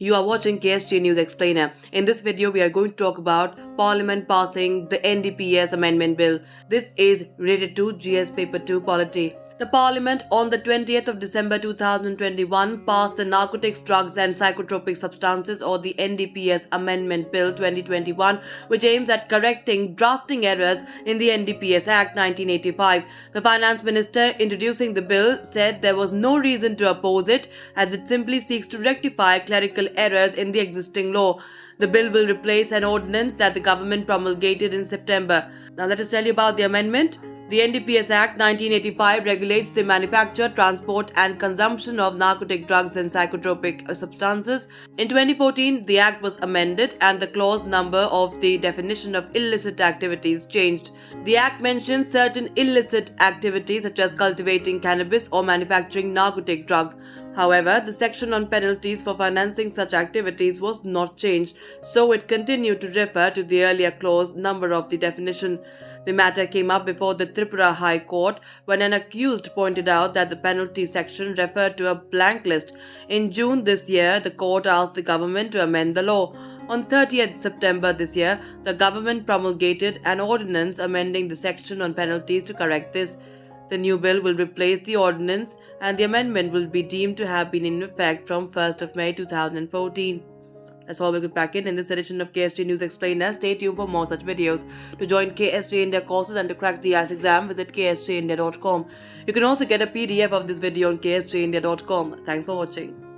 You are watching KSG News Explainer. In this video, we are going to talk about Parliament passing the NDPS Amendment Bill. This is related to GS Paper 2 Polity. The Parliament on the 20th of December 2021 passed the Narcotics, Drugs and Psychotropic Substances or the NDPS Amendment Bill 2021, which aims at correcting drafting errors in the NDPS Act 1985. The Finance Minister introducing the bill said there was no reason to oppose it as it simply seeks to rectify clerical errors in the existing law. The bill will replace an ordinance that the government promulgated in September. Now let us tell you about the amendment. The NDPS Act 1985 regulates the manufacture, transport and consumption of narcotic drugs and psychotropic substances. In 2014, the Act was amended and the clause number of the definition of illicit activities changed. The Act mentions certain illicit activities such as cultivating cannabis or manufacturing narcotic drug. However, the section on penalties for financing such activities was not changed, so it continued to refer to the earlier clause number of the definition. The matter came up before the Tripura High Court when an accused pointed out that the penalty section referred to a blank list. In June this year, the court asked the government to amend the law. On 30th September this year, the government promulgated an ordinance amending the section on penalties to correct this. The new bill will replace the ordinance and the amendment will be deemed to have been in effect from 1st of May 2014. That's all we could pack in this edition of KSG News Explainer. Stay tuned for more such videos. To join KSG India courses and to crack the IAS exam, visit ksgindia.com. You can also get a PDF of this video on ksgindia.com. Thanks for watching.